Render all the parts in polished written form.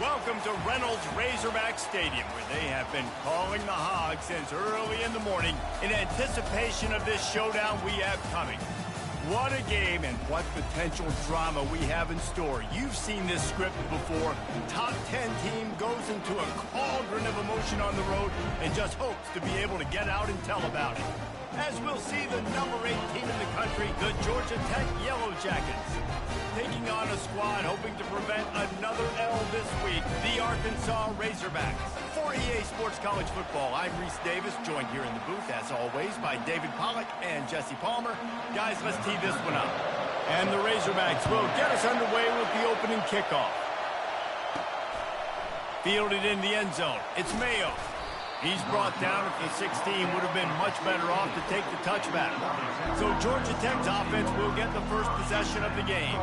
Welcome to Reynolds Razorback Stadium, where they have been calling the Hogs since early in the morning in anticipation of this showdown we have coming. What a game and what potential drama we have in store. You've seen this script before. Top 10 team goes into a cauldron of emotion on the road and just hopes to be able to get out and tell about it. As we'll see the number 8 team in the country, the Georgia Tech Yellow Jackets, taking on a squad hoping to prevent another L this week, the Arkansas Razorbacks. For EA Sports College Football, I'm Reese Davis, joined here in the booth, as always, by David Pollack and Jesse Palmer. Guys, let's tee this one up. And the Razorbacks will get us underway with the opening kickoff. Fielded in the end zone, it's Mayo. He's brought down at the 16, would have been much better off to take the touchback. So Georgia Tech's offense will get the first possession of the game.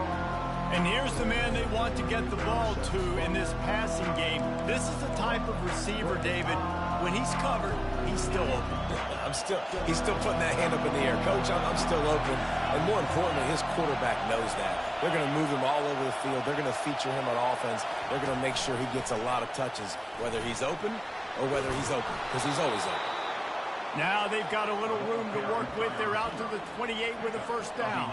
And here's the man they want to get the ball to in this passing game. This is the type of receiver, David, when he's covered, he's still open. He's still putting that hand up in the air. Coach, I'm still open. And more importantly, his quarterback knows that. They're going to move him all over the field. They're going to feature him on offense. They're going to make sure he gets a lot of touches, whether he's open or whether he's open, because he's always open. Now they've got a little room to work with. They're out to the 28 with a first down.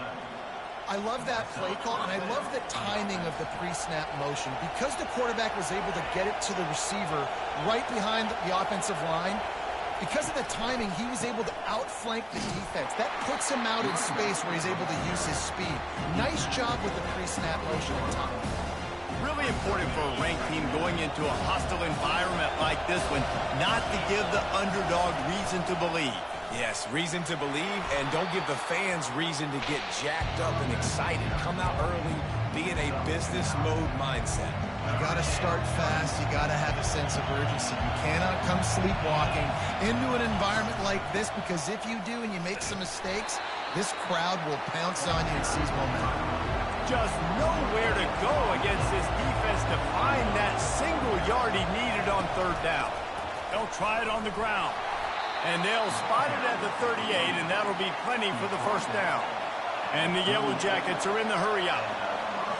I love that play call, and I love the timing of the pre-snap motion. Because the quarterback was able to get it to the receiver right behind the offensive line, because of the timing, he was able to outflank the defense. That puts him out in space where he's able to use his speed. Nice job with the pre-snap motion and time. Really important for a ranked team going into a hostile environment like this one, not to give the underdog reason to believe. Yes, reason to believe, and don't give the fans reason to get jacked up and excited. Come out early, be in a business mode mindset. You got to start fast. You got to have a sense of urgency. You cannot come sleepwalking into an environment like this, because if you do and you make some mistakes, this crowd will pounce on you and seize momentum. Just nowhere to go against this defense to find that single yard he needed on third down. They'll try it on the ground. And they'll spot it at the 38, and that'll be plenty for the first down. And the Yellow Jackets are in the hurry-up.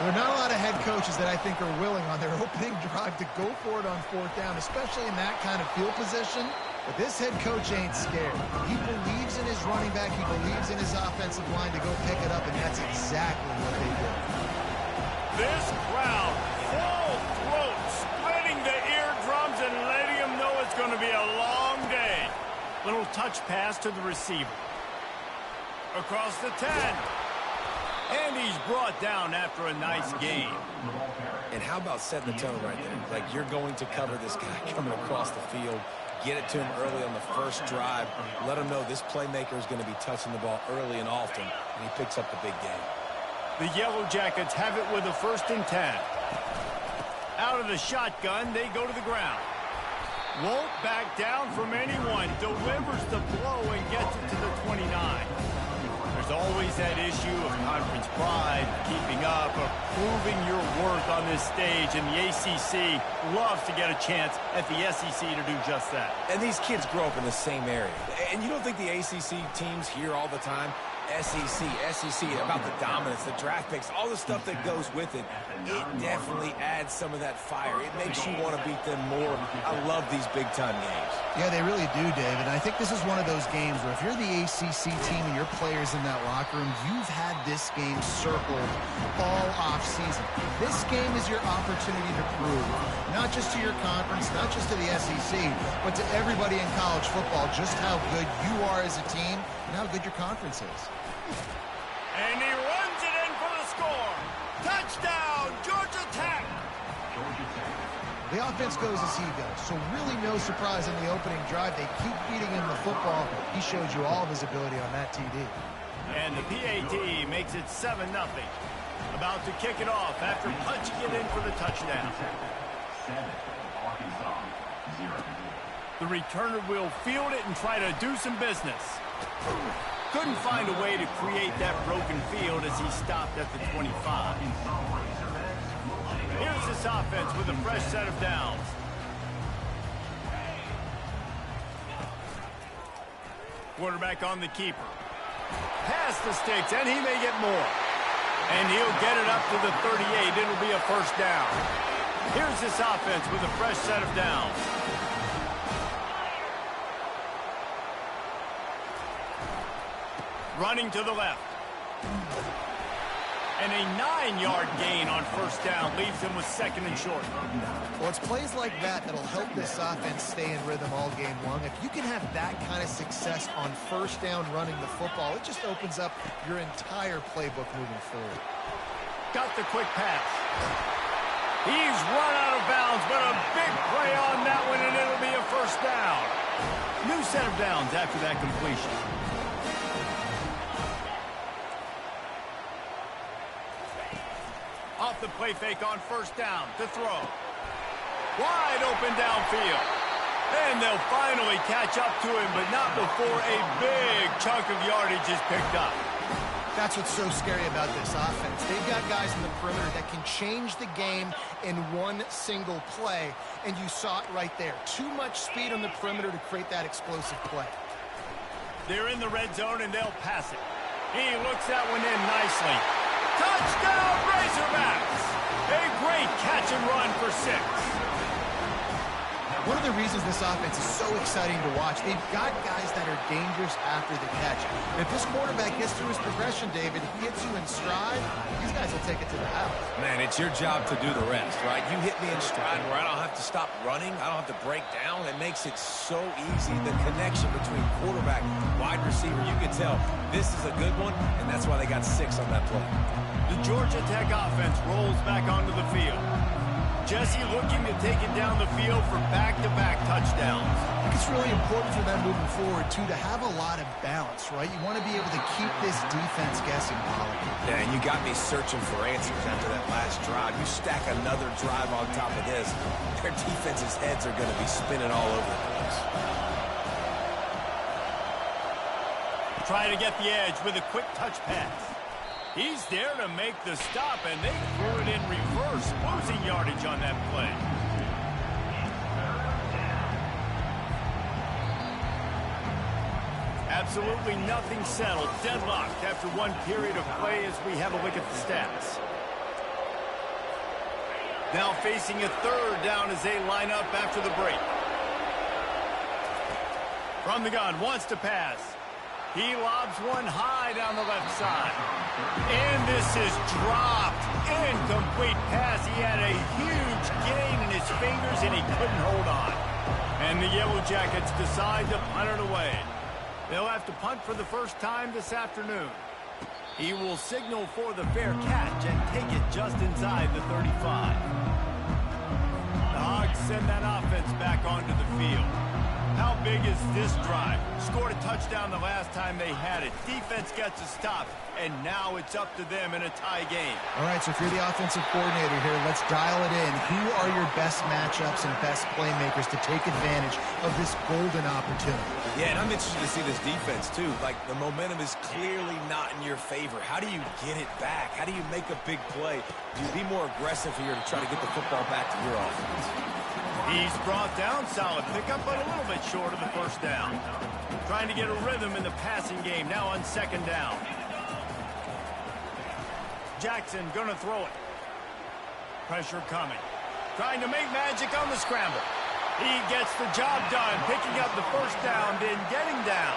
There are not a lot of head coaches that I think are willing on their opening drive to go for it on fourth down, especially in that kind of field position. But this head coach ain't scared. He believes in his running back. He believes in his offensive line to go pick it up, and that's exactly what they did. This crowd, full throat, splitting the eardrums and letting them know it's going to be a long day. Little touch pass to the receiver. Across the 10. And he's brought down after a nice game. And how about setting the tone right there? Like, you're going to cover this guy coming across the field. Get it to him early on the first drive. Let him know this playmaker is going to be touching the ball early and often, and he picks up the big game. The Yellow Jackets have it with a 1st and 10. Out of the shotgun, they go to the ground. Won't back down from anyone. Delivers the blow and gets it to the 29. There's always that issue of conference pride, keeping up, or proving your worth on this stage, and the ACC loves to get a chance at the SEC to do just that. And these kids grow up in the same area. And you don't think the ACC teams hear all the time, SEC, about the dominance, the draft picks, all the stuff that goes with it. It definitely adds some of that fire. It makes you want to beat them more. I love these big-time games. Yeah, they really do, David. And I think this is one of those games where if you're the ACC team and your players in that locker room, you've had this game circled all off-season. This game is your opportunity to prove, not just to your conference, not just to the SEC, but to everybody in college football, just how good you are as a team and how good your conference is. And he runs it in for the score. Touchdown, Georgia Tech. The offense goes as he goes, so really no surprise in the opening drive. They keep feeding him the football. He showed you all of his ability on that TD. And the PAT makes it 7-0. About to kick it off after punching it in for the touchdown. The returner will field it and try to do some business. Couldn't find a way to create that broken field as he stopped at the 25. Here's this offense with a fresh set of downs. Quarterback on the keeper. Past the sticks, and he may get more. And he'll get it up to the 38. It'll be a first down. Here's this offense with a fresh set of downs. Running to the left. And a 9-yard gain on first down leaves him with second and short. Well, it's plays like that that'll help this offense stay in rhythm all game long. If you can have that kind of success on first down running the football, it just opens up your entire playbook moving forward. Got the quick pass. He's run out of bounds, but a big play on that one, and it'll be a first down. New set of downs after that completion. Off the play fake on first down to throw. Wide open downfield. And they'll finally catch up to him, but not before a big chunk of yardage is picked up. That's what's so scary about this offense. They've got guys in the perimeter that can change the game in one single play, and you saw it right there. Too much speed on the perimeter to create that explosive play. They're in the red zone, and they'll pass it. He looks that one in nicely. Touchdown, Razorbacks! A great catch and run for 6. One of the reasons this offense is so exciting to watch, they've got guys that are dangerous after the catch. If this quarterback gets through his progression, David, he hits you in stride, these guys will take it to the house. Man, it's your job to do the rest, right? You hit me in stride where I don't have to stop running. I don't have to break down. It makes it so easy. The connection between quarterback and wide receiver, you can tell this is a good one, and that's why they got 6 on that play. The Georgia Tech offense rolls back onto the field. Jesse looking to take it down the field for back-to-back touchdowns. I think it's really important for them moving forward, too, to have a lot of balance, right? You want to be able to keep this defense guessing, Pollard. Yeah, and you got me searching for answers after that last drive. You stack another drive on top of this, their defense's heads are going to be spinning all over the place. Trying to get the edge with a quick touch pass. He's there to make the stop, and they threw it in reverse, losing yardage on that play. Absolutely nothing settled, deadlocked after one period of play as we have a look at the stats. Now facing a third down as they line up after the break. From the gun, wants to pass. He lobs one high down the left side. And this is dropped. Incomplete pass. He had a huge gain in his fingers, and he couldn't hold on. And the Yellow Jackets decide to punt it away. They'll have to punt for the first time this afternoon. He will signal for the fair catch and take it just inside the 35. The Hogs send that offense back onto the field. How big is this drive? Scored a touchdown the last time they had it. Defense gets a stop, and now it's up to them in a tie game. All right, so if you're the offensive coordinator here, let's dial it in. Who are your best matchups and best playmakers to take advantage of this golden opportunity? Yeah, and I'm interested to see this defense, too. Like, the momentum is clearly not in your favor. How do you get it back? How do you make a big play? Do you be more aggressive here to try to get the football back to your offense? He's brought down, solid pickup, but a little bit short of the first down. Trying to get a rhythm in the passing game, now on second down. Jackson gonna throw it. Pressure coming. Trying to make magic on the scramble. He gets the job done, picking up the first down, then getting down.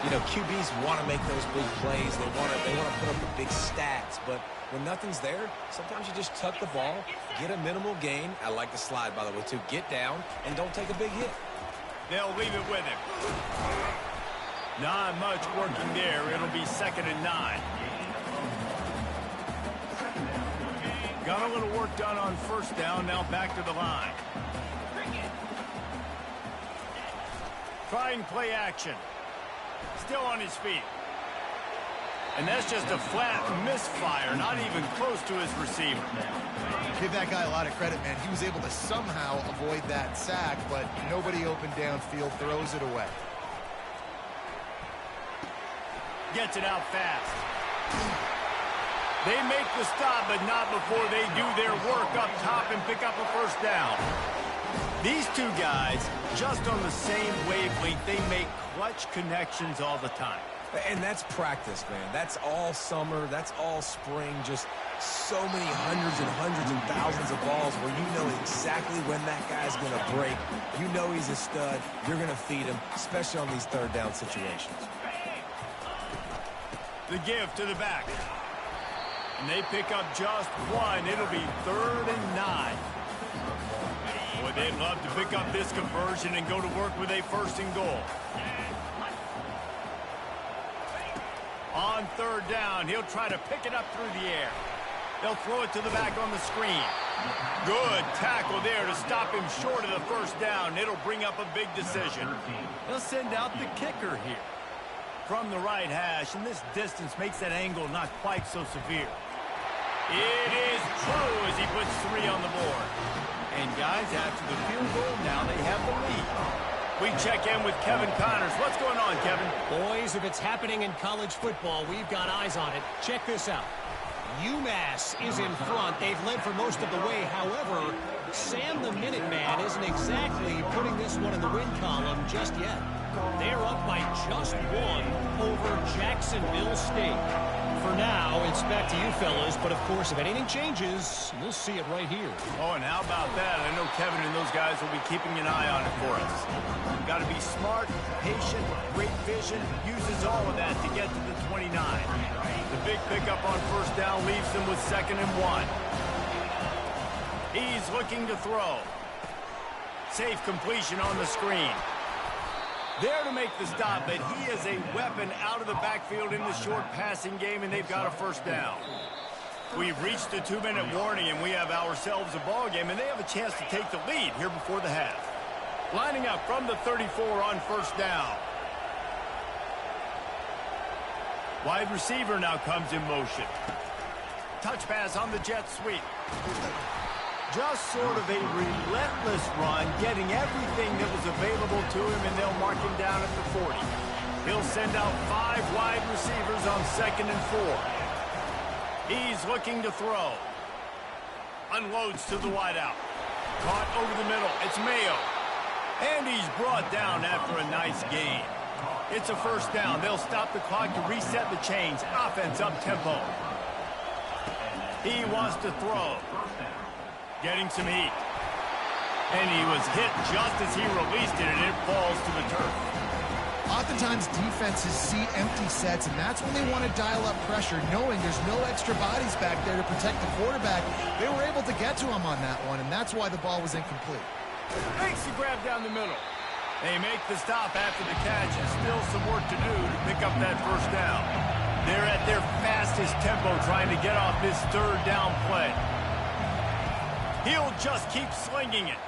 You know, QBs want to make those big plays. They want to put up the big stats, but when nothing's there, sometimes you just tuck the ball, get a minimal gain. I like the slide, by the way, too. Get down and don't take a big hit. They'll leave it with him. Not much working there. It'll be 2nd and 9. Got a little work done on first down. Now back to the line. Trying play action. Still on his feet. And that's just a flat misfire, not even close to his receiver. Give that guy a lot of credit, man. He was able to somehow avoid that sack, but nobody open downfield, throws it away. Gets it out fast. They make the stop, but not before they do their work up top and pick up a first down. These two guys, just on the same wavelength, they make clutch connections all the time. And that's practice, man. That's all summer. That's all spring. Just so many hundreds and thousands of balls where you know exactly when that guy's going to break. You know he's a stud. You're going to feed him, especially on these third down situations. The give to the back. And they pick up just one. It'll be 3rd and 9. Boy, they'd love to pick up this conversion and go to work with a 1st and goal. On 3rd down, he'll try to pick it up through the air. They'll throw it to the back on the screen. Good tackle there to stop him short of the 1st down. It'll bring up a big decision. They'll send out the kicker here from the right hash, and this distance makes that angle not quite so severe. It is true as he puts 3 on the board. And guys, after the field goal, now they have the lead. We check in with Kevin Connors. What's going on, Kevin? Boys, if it's happening in college football, we've got eyes on it. Check this out. UMass is in front. They've led for most of the way. However, Sam the Minuteman isn't exactly putting this one in the win column just yet. They're up by just 1 over Jacksonville State. For now, it's back to you fellas, but of course, if anything changes, you'll see it right here. Oh, and how about that? I know Kevin and those guys will be keeping an eye on it for us. Got to be smart, patient, great vision, uses all of that to get to the 29. The big pickup on 1st down leaves them with 2nd and 1. He's looking to throw. Safe completion on the screen. There to make the stop, but he is a weapon out of the backfield in the short passing game, and they've got a 1st down. We've reached the 2-minute warning, and we have ourselves a ball game, and they have a chance to take the lead here before the half. Lining up from the 34 on 1st down. Wide receiver now comes in motion. Touch pass on the jet sweep. Just sort of a relentless run, getting everything that was available to him, and they'll mark him down at the 40. He'll send out 5 wide receivers on 2nd and 4. He's looking to throw. Unloads to the wideout. Caught over the middle. It's Mayo. And he's brought down after a nice gain. It's a 1st down. They'll stop the clock to reset the chains. Offense up tempo. He wants to throw. Getting some heat. And he was hit just as he released it, and it falls to the turf. Oftentimes, defenses see empty sets, and that's when they want to dial up pressure, knowing there's no extra bodies back there to protect the quarterback. They were able to get to him on that one, and that's why the ball was incomplete. Makes the grab down the middle. They make the stop after the catch, and still some work to do to pick up that 1st down. They're at their fastest tempo trying to get off this 3rd down play. He'll just keep slinging it.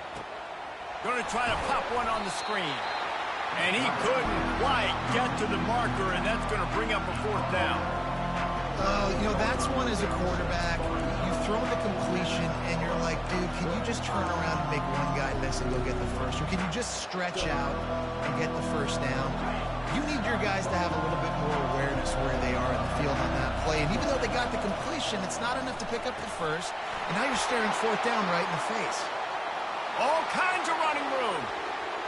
Going to try to pop one on the screen. And he couldn't quite get to the marker, and that's going to bring up a 4th down. You know, that's one as a quarterback. You throw the completion, and you're like, dude, can you just turn around and make one guy miss and go get the 1st? Or can you just stretch out and get the 1st down? You need your guys to have a little bit more awareness where they are in the field on that play. And even though they got the completion, it's not enough to pick up the 1st. And now you're staring 4th down right in the face. All kinds of running room.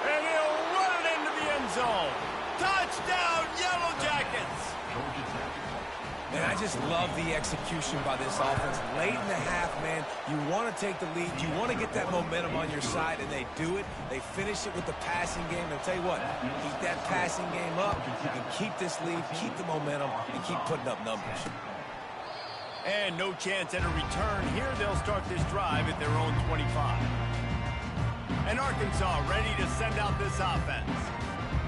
And he'll run it into the end zone. Touchdown, Yellow Jackets. And I just love the execution by this offense. Late in the half, man, you want to take the lead. You want to get that momentum on your side, and they do it. They finish it with the passing game. And I'll tell you what, keep that passing game up and keep this lead, keep the momentum, and keep putting up numbers. And no chance at a return here. They'll start this drive at their own 25. And Arkansas ready to send out this offense.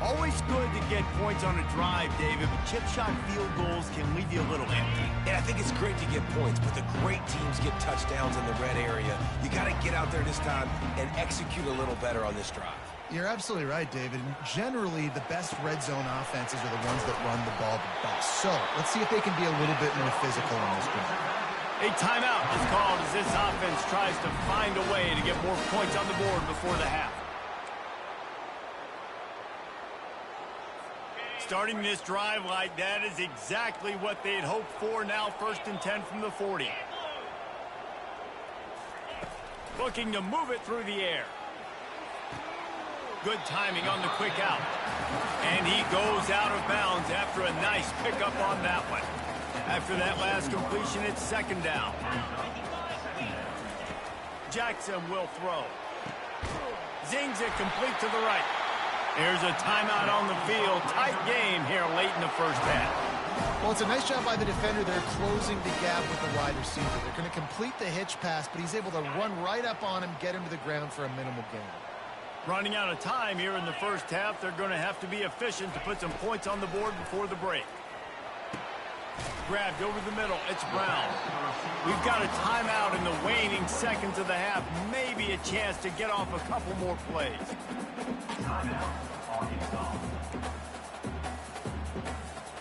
Always good to get points on a drive, David, but chip shot field goals can leave you a little empty. Yeah, I think it's great to get points, but the great teams get touchdowns in the red area. You got to get out there this time and execute a little better on this drive. You're absolutely right, David. And generally, the best red zone offenses are the ones that run the ball the best. So let's see if they can be a little bit more physical in this drive. A timeout is called as this offense tries to find a way to get more points on the board before the half. Starting this drive like that is exactly what they'd hoped for. Now 1st and 10 from the 40. Looking to move it through the air. Good timing on the quick out. And he goes out of bounds after a nice pickup on that one. After that last completion, it's second down. Jackson will throw. Zings it complete to the right. There's a timeout on the field. Tight game here late in the first half. Well, it's a nice job by the defender. They're closing the gap with the wide receiver. They're going to complete the hitch pass, but he's able to run right up on him, get him to the ground for a minimal gain. Running out of time here in the first half. They're going to have to be efficient to put some points on the board before the break. Grabbed over the middle. It's Brown. We've got a timeout in the waning seconds of the half. Maybe a chance to get off a couple more plays.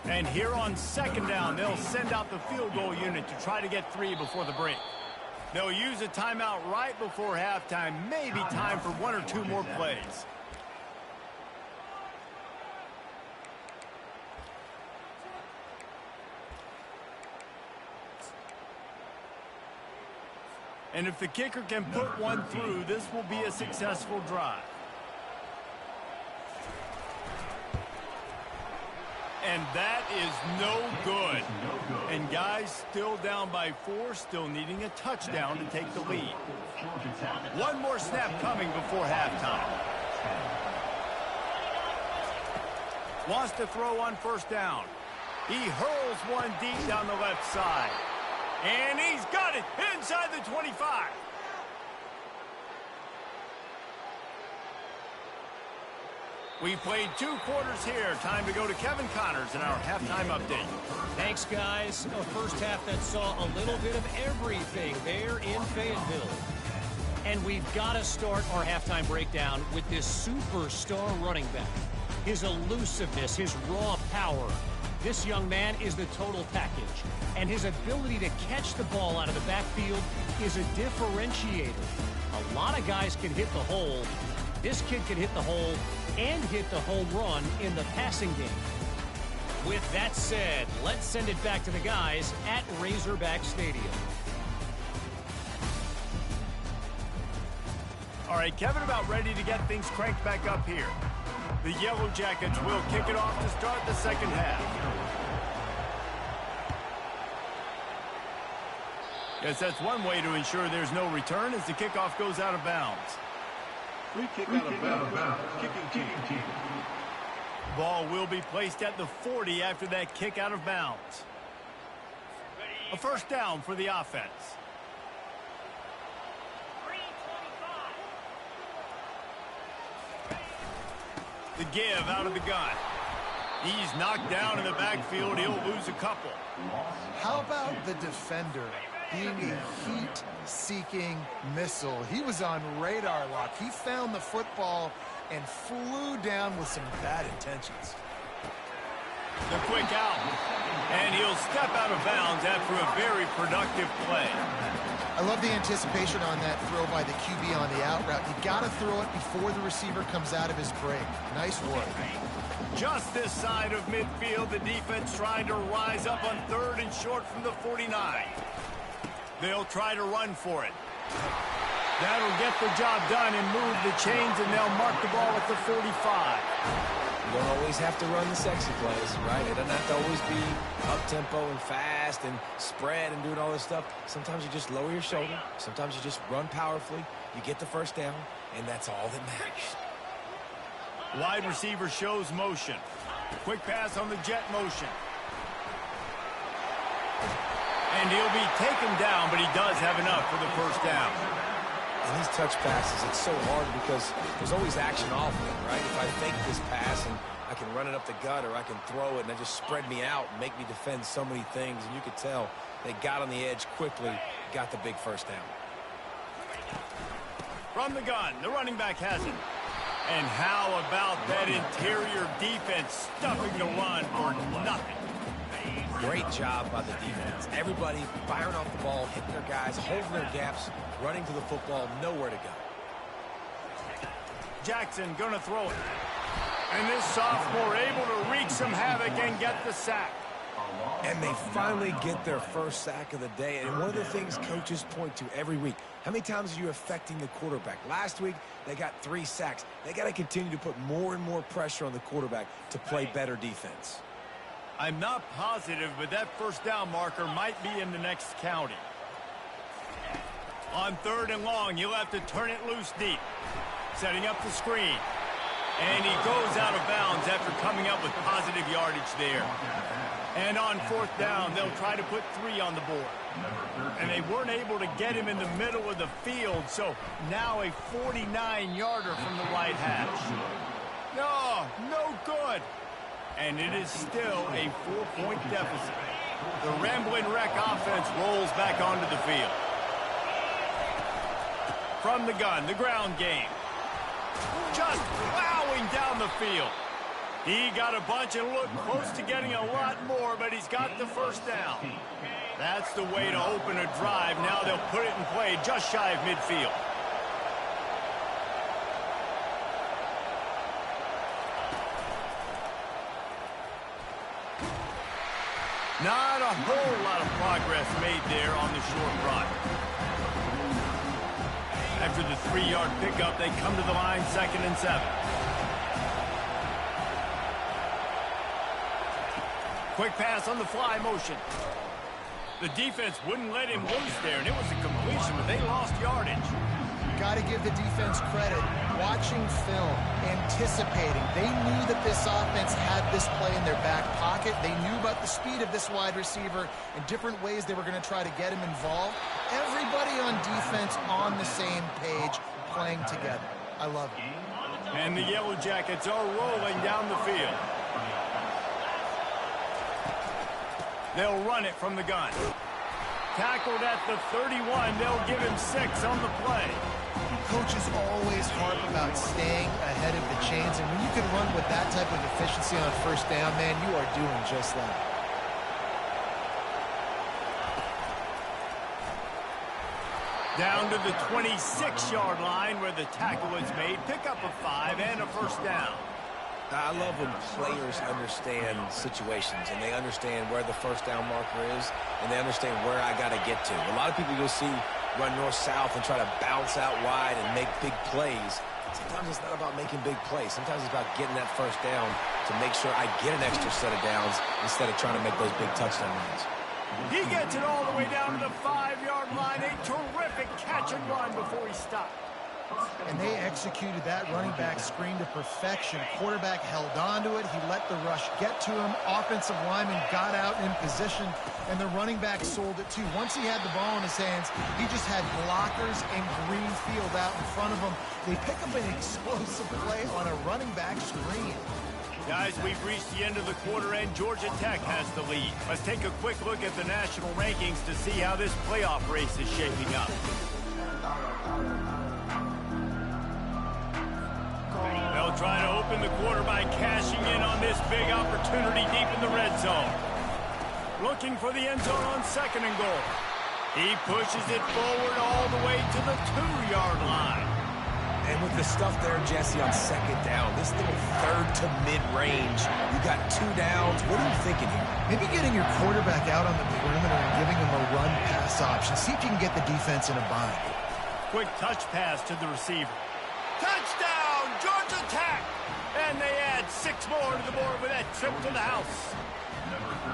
And here on second down, they'll send out the field goal unit to try to get 3 before the break. They'll use a timeout right before halftime. Maybe time for 1 or 2 more plays. And if the kicker can put one through, this will be a successful drive. And that is no good. And guys, still down by 4, still needing a touchdown to take the lead. One more snap coming before halftime. Wants to throw on first down. He hurls one deep down the left side. And he's got it inside the 25. We've played 2 quarters here. Time to go to Kevin Connors in our halftime update. Thanks, guys. A first half that saw a little bit of everything there in Fayetteville. And we've got to start our halftime breakdown with this superstar running back. His elusiveness, his raw power. This young man is the total package. And his ability to catch the ball out of the backfield is a differentiator. A lot of guys can hit the hole. This kid can hit the hole and hit the home run in the passing game. With that said, let's send it back to the guys at Razorback Stadium. All right, Kevin, about ready to get things cranked back up here. The Yellow Jackets will kick it off to start the second half. Guess that's one way to ensure there's no return as the kickoff goes out of bounds. Free kick out of bounds. Kicking team. Ball will be placed at the 40 after that kick out of bounds. A first down for the offense. The give out of the gun. He's knocked down in the backfield. He'll lose a couple. How about the defender being a heat-seeking missile? He was on radar lock. He found the football and flew down with some bad intentions. The quick out. And he'll step out of bounds after a very productive play. I love the anticipation on that throw by the QB on the out route. You got to throw it before the receiver comes out of his break. Nice work. Just this side of midfield, the defense trying to rise up on 3rd and short from the 49. They'll try to run for it. That'll get the job done and move the chains, and they'll mark the ball at the 45. You don't always have to run the sexy plays, right? It doesn't have to always be up-tempo and fast and spread and doing all this stuff. Sometimes you just lower your shoulder. Sometimes you just run powerfully. You get the first down, and that's all that matters. Wide receiver shows motion. Quick pass on the jet motion. And he'll be taken down, but he does have enough for the first down. And these touch passes, it's so hard because there's always action off of it, right? If I fake this pass and I can run it up the gut, or I can throw it and they just spread me out and make me defend so many things. And you could tell they got on the edge quickly, got the big first down. From the gun, the running back has it. And how about that interior defense stuffing the run for nothing? Great job by the defense. Everybody firing off the ball, hitting their guys, holding their gaps, running to the football, nowhere to go. Jackson gonna throw it. And this sophomore able to wreak some havoc and get the sack. And they finally get their first sack of the day. And one of the things coaches point to every week, how many times are you affecting the quarterback? Last week, they got 3 sacks. They got to continue to put more and more pressure on the quarterback to play better defense. I'm not positive, but that first down marker might be in the next county. On 3rd and long, you'll have to turn it loose deep. Setting up the screen. And he goes out of bounds after coming up with positive yardage there. And on 4th down, they'll try to put 3 on the board. And they weren't able to get him in the middle of the field, so now a 49-yarder from the right hash. No good. And it is still a 4-point deficit. The Ramblin' Wreck offense rolls back onto the field. From the gun, the ground game. Just plowing down the field. He got a bunch and looked close to getting a lot more, but he's got the first down. That's the way to open a drive. Now they'll put it in play just shy of midfield. Not a whole lot of progress made there on the short run. After the 3-yard pickup, they come to the line 2nd and 7. Quick pass on the fly motion. The defense wouldn't let him loose there, and it was a completion, but they lost yardage. Got to give the defense credit. Watching film, anticipating. They knew that this offense had this play in their back pocket. They knew about the speed of this wide receiver and different ways they were going to try to get him involved. Everybody on defense on the same page, playing together. I love it. And the Yellow Jackets are rolling down the field. They'll run it from the gun. Tackled at the 31. They'll give him 6 on the play. Coaches always harp about staying ahead of the chains, and when you can run with that type of efficiency on 1st down, man, you are doing just that. Down to the 26-yard line where the tackle is made. Pick up a 5 and a 1st down. I love when players understand situations and they understand where the 1st down marker is and they understand where I got to get to. A lot of people you'll see run north-south and try to bounce out wide and make big plays. Sometimes it's not about making big plays. Sometimes it's about getting that 1st down to make sure I get an extra set of downs instead of trying to make those big touchdown runs. He gets it all the way down to the 5-yard line. A terrific catch and run before he stopped. And they executed that running back screen to perfection. Quarterback held on to it. He let the rush get to him. Offensive lineman got out in position, and the running back sold it too. Once he had the ball in his hands, he just had blockers and green field out in front of him. They pick up an explosive play on a running back screen. Guys, we've reached the end of the quarter, and Georgia Tech has the lead. Let's take a quick look at the national rankings to see how this playoff race is shaping up. They'll try to open the quarter by cashing in on this big opportunity deep in the red zone. Looking for the end zone on 2nd and goal. He pushes it forward all the way to the 2-yard line. And with the stuff there, Jesse, on 2nd down, this little 3rd to mid-range, you got 2 downs. What are you thinking here? Maybe getting your quarterback out on the perimeter and giving him a run-pass option. See if you can get the defense in a bind. Quick touch pass to the receiver. Touchdown, Georgia Tech! And they add 6 more to the board with that trip to the house.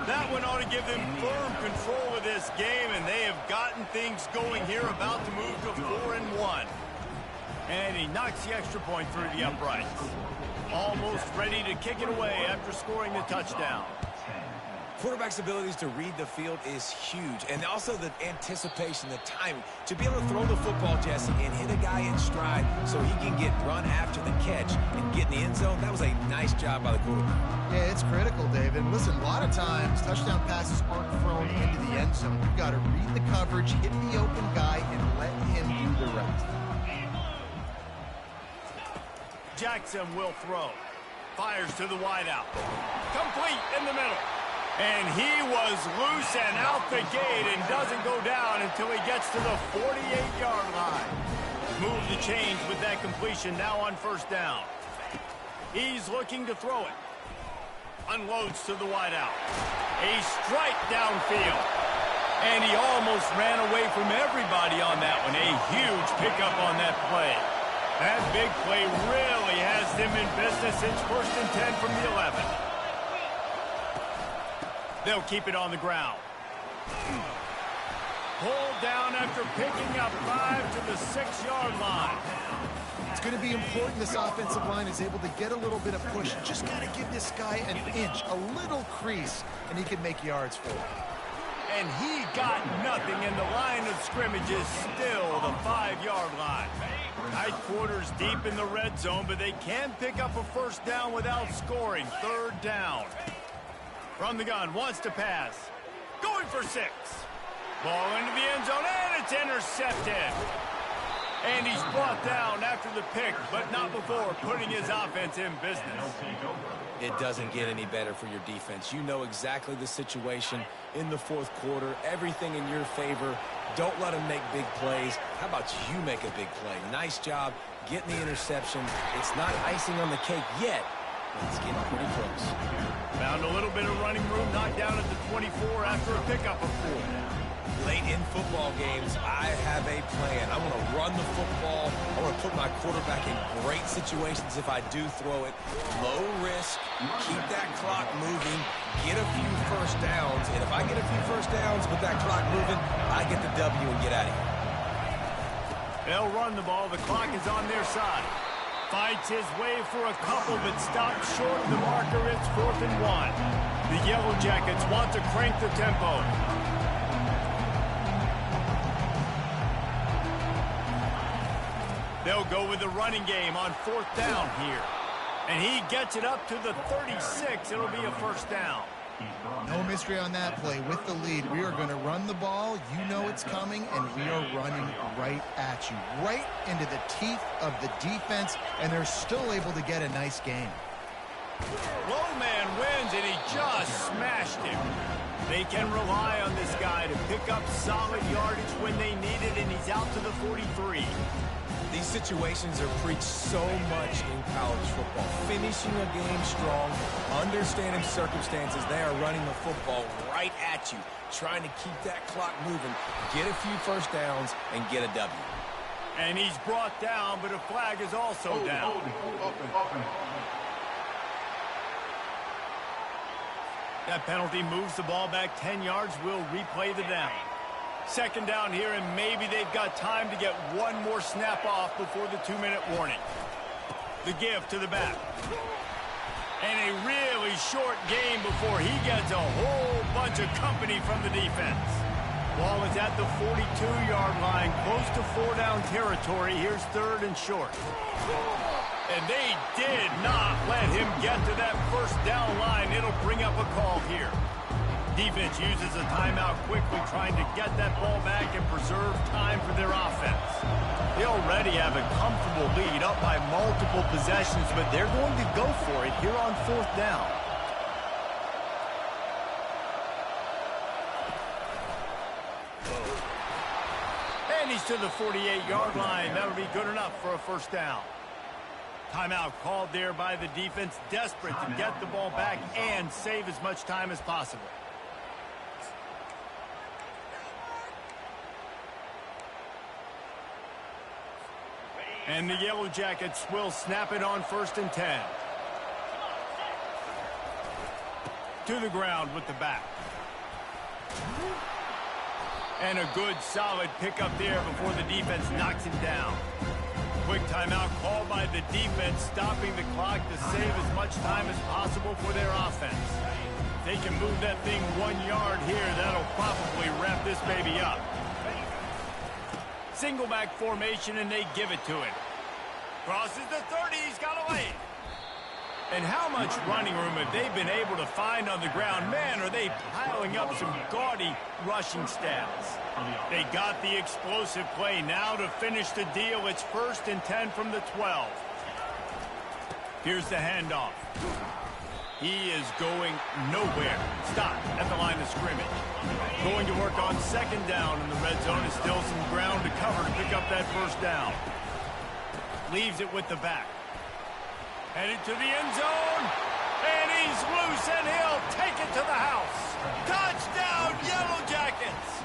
That one ought to give them firm control of this game, and they have gotten things going here, about to move to 4-1. And he knocks the extra point through the uprights. Almost ready to kick it away after scoring the touchdown. Quarterback's abilities to read the field is huge, and also the anticipation, the timing. To be able to throw the football, Jesse, and hit a guy in stride so he can get run after the catch and get in the end zone, that was a nice job by the quarterback. Yeah, it's critical, David. Listen, a lot of times touchdown passes aren't thrown into the end zone. You've got to read the coverage, hit the open guy, and let him do the rest. Jackson will throw. Fires to the wideout. Complete in the middle. And he was loose and out the gate and doesn't go down until he gets to the 48-yard line. Move the chains with that completion now on 1st down. He's looking to throw it. unloads to the wideout. A strike downfield. And he almost ran away from everybody on that one. A huge pickup on that play. That big play really has them in business. It's 1st and 10 from the 11. They'll keep it on the ground. Pulled down after picking up 5 to the 6-yard line. It's going to be important this offensive line is able to get a little bit of push. Just got to give this guy an inch, a little crease, and he can make yards for it. And he got nothing, and the line of scrimmage is still the 5-yard line. Tight quarters deep in the red zone, but they can pick up a first down without scoring. 3rd down. From the gun, wants to pass. Going for 6. Ball into the end zone, and it's intercepted. And he's brought down after the pick, but not before putting his offense in business. It doesn't get any better for your defense. You know exactly the situation in the 4th quarter. Everything in your favor. Don't let them make big plays. How about you make a big play? Nice job getting the interception. It's not icing on the cake yet, but it's getting pretty close. Found a little bit of running room, knocked down at the 24 after a pickup of 4. Late in football games, I have a plan. I want to run the football. I want to put my quarterback in great situations if I do throw it. Low risk, keep that clock moving, get a few first downs. And if I get a few first downs with that clock moving, I get the W and get out of here. They'll run the ball. The clock is on their side. Fights his way for a couple, but stops short of the marker. It's 4th and 1. The Yellow Jackets want to crank the tempo. They'll go with the running game on 4th down here. And he gets it up to the 36. It'll be a first down. No mystery on that play. With the lead, we are going to run the ball. You know it's coming, and we are running right at you. Right into the teeth of the defense, and they're still able to get a nice game. Low man wins, and he just smashed him. They can rely on this guy to pick up solid yardage when they need it, and he's out to the 43. These situations are preached so much in college football. Finishing a game strong, understanding circumstances. They are running the football right at you, trying to keep that clock moving, get a few first downs, and get a W. And he's brought down, but a flag is also down. That penalty moves the ball back 10 yards. We'll replay the down. 2nd down here, and maybe they've got time to get one more snap off before the 2-minute warning. The give to the back. And a really short game before he gets a whole bunch of company from the defense. Ball is at the 42-yard line, close to 4-down territory. Here's 3rd and short. And they did not let him get to that first down line. It'll bring up a call here. Defense uses a timeout quickly, trying to get that ball back and preserve time for their offense. They already have a comfortable lead, up by multiple possessions, but they're going to go for it here on 4th down. And he's to the 48-yard line. That'll be good enough for a first down. Timeout called there by the defense, desperate to get the ball back and save as much time as possible. And the Yellow Jackets will snap it on 1st and 10. To the ground with the back. And a good, solid pickup there before the defense knocks him down. Quick timeout called by the defense, stopping the clock to save as much time as possible for their offense. If they can move that thing 1 yard here, that'll probably wrap this baby up. Single back formation, and they give it to him. Crosses the 30, he's got away. And how much running room have they been able to find on the ground? Man, are they piling up some gaudy rushing stats. They got the explosive play. Now to finish the deal, it's 1st and 10 from the 12. Here's the handoff. He is going nowhere. Stop at the line of scrimmage. Going to work on 2nd down in the red zone. Is still some ground to cover to pick up that first down. Leaves it with the back. Headed to the end zone. And he He's loose, and he'll take it to the house. Touchdown, Yellow Jackets.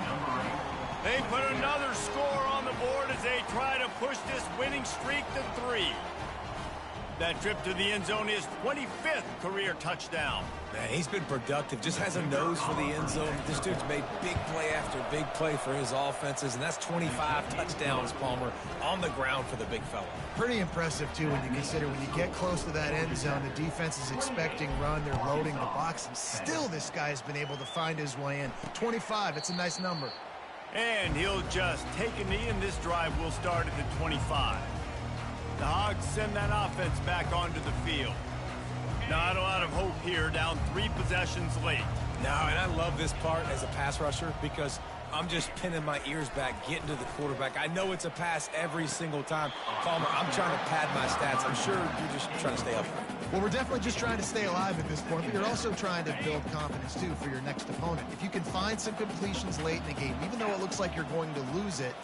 They put another score on the board as they try to push this winning streak to 3. That trip to the end zone is 25th career touchdown. Man, he's been productive, just has a nose for the end zone. This dude's made big play after big play for his offenses, and that's 25 touchdowns, Palmer, on the ground for the big fella. Pretty impressive, too, when you consider when you get close to that end zone, the defense is expecting run, they're loading the box, and still this guy's been able to find his way in. 25, it's a nice number. And he'll just take a knee, and this drive will start at the 25. The Hogs send that offense back onto the field. Not a lot of hope here, down 3 possessions late. No, and I love this part as a pass rusher because I'm just pinning my ears back, getting to the quarterback. I know it's a pass every single time. Palmer, I'm trying to pad my stats. I'm sure you're just trying to stay up. Well, we're definitely just trying to stay alive at this point, but you're also trying to build confidence, too, for your next opponent. If you can find some completions late in the game, even though it looks like you're going to lose it,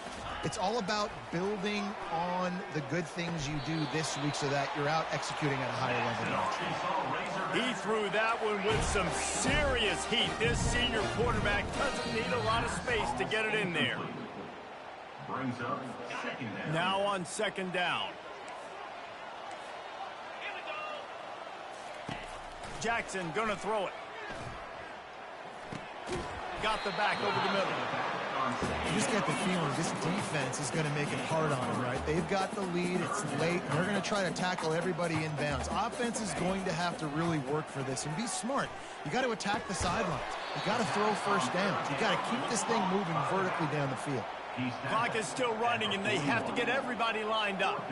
it's all about building on the good things you do this week so that you're out executing at a higher level. He threw that one with some serious heat. This senior quarterback doesn't need a lot of space to get it in there. Now on second down. Jackson gonna throw it. Got the back over the middle. You just get the feeling this defense is going to make it hard on them, right? They've got the lead. It's late. And they're going to try to tackle everybody inbounds. Offense is going to have to really work for this and be smart. You got to attack the sidelines. You got to throw first downs. You got to keep this thing moving vertically down the field. Clock is still running, and they have to get everybody lined up.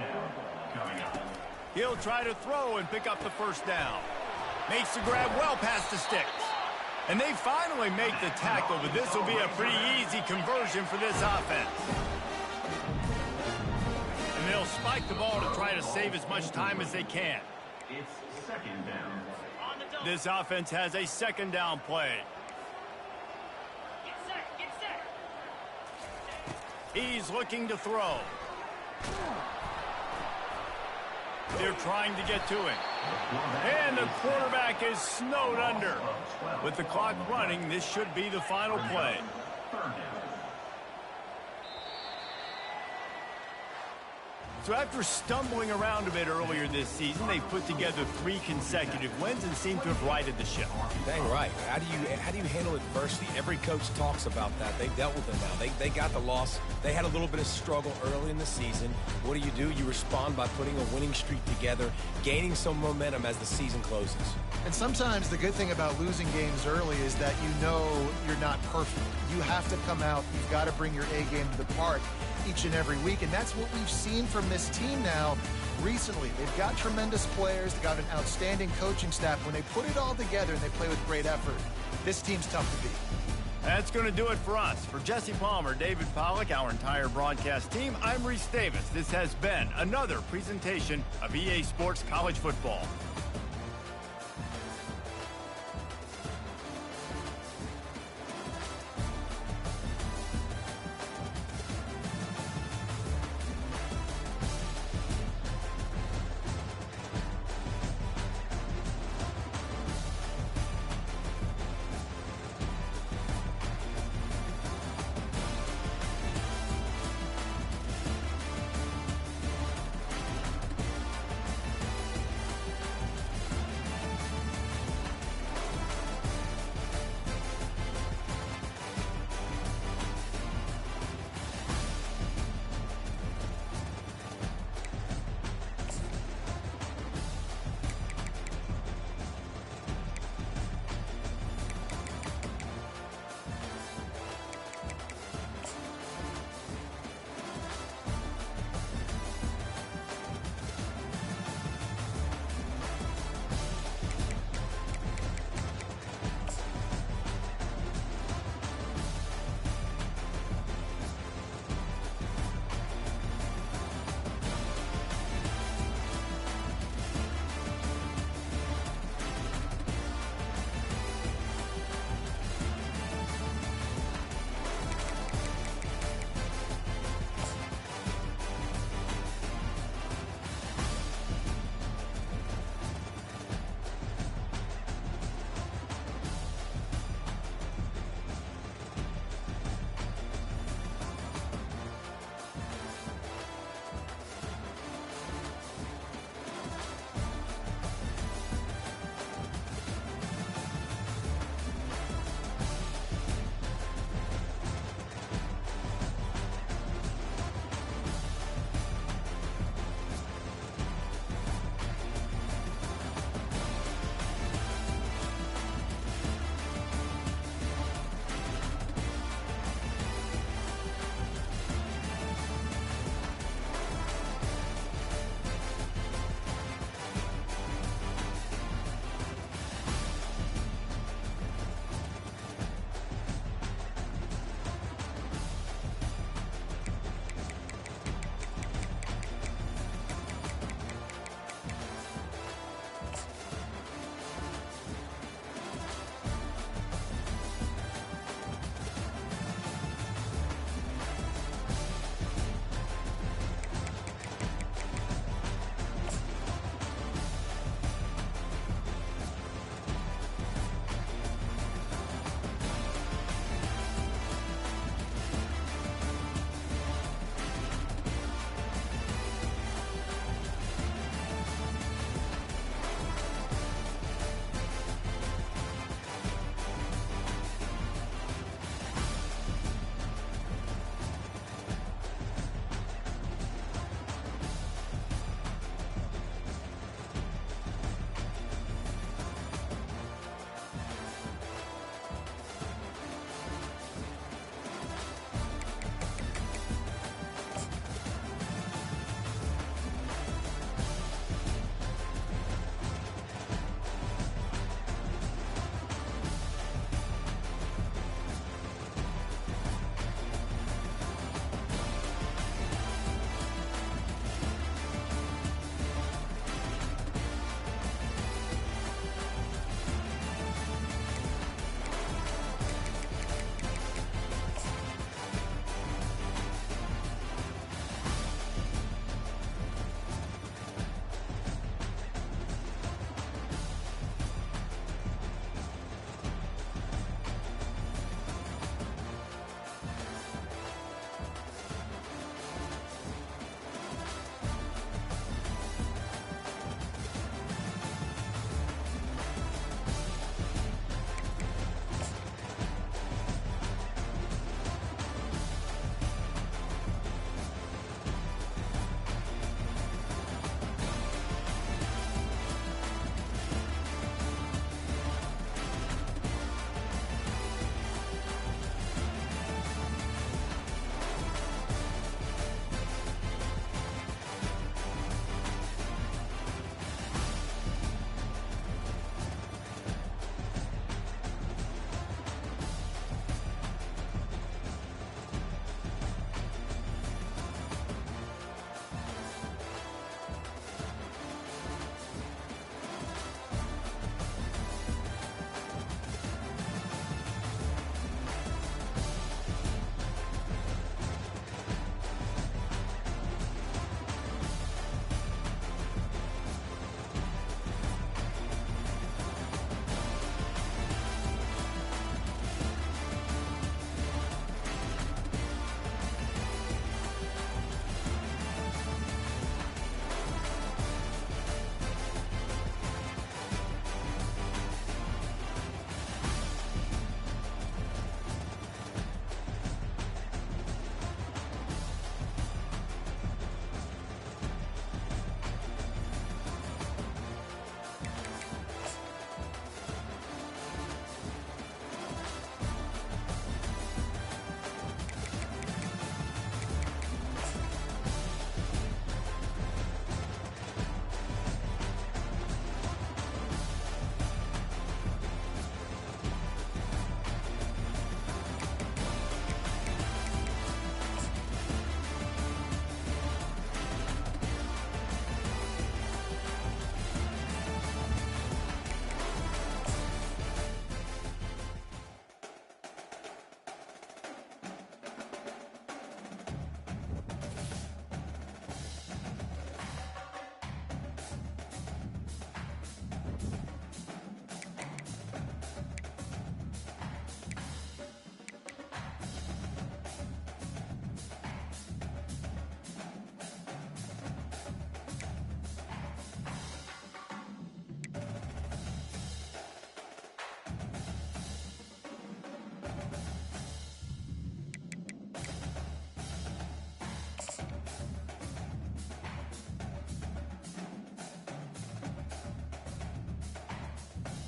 He'll try to throw and pick up the first down. Makes the grab well past the sticks. And they finally make the tackle, but this will be a pretty easy conversion for this offense. And they'll spike the ball to try to save as much time as they can. It's second down. This offense has a second down play. Get set. He's looking to throw. They're trying to get to him. And the quarterback is snowed under. With the clock running, this should be the final play. So after stumbling around a bit earlier this season, they've put together 3 consecutive wins and seem to have righted the ship. Dang right. How do you handle adversity? Every coach talks about that. They've dealt with it now. They got the loss. They had a little bit of struggle early in the season. What do? You respond by putting a winning streak together, gaining some momentum as the season closes. And sometimes the good thing about losing games early is that you know you're not perfect. You have to come out. You've got to bring your A game to the park each and every week, and that's what we've seen from this team now recently. They've got tremendous players. They've got an outstanding coaching staff. When they put it all together and they play with great effort, this team's tough to beat. That's going to do it for us. For Jesse Palmer, David Pollack, our entire broadcast team, I'm Reese Davis. This has been another presentation of EA Sports College Football.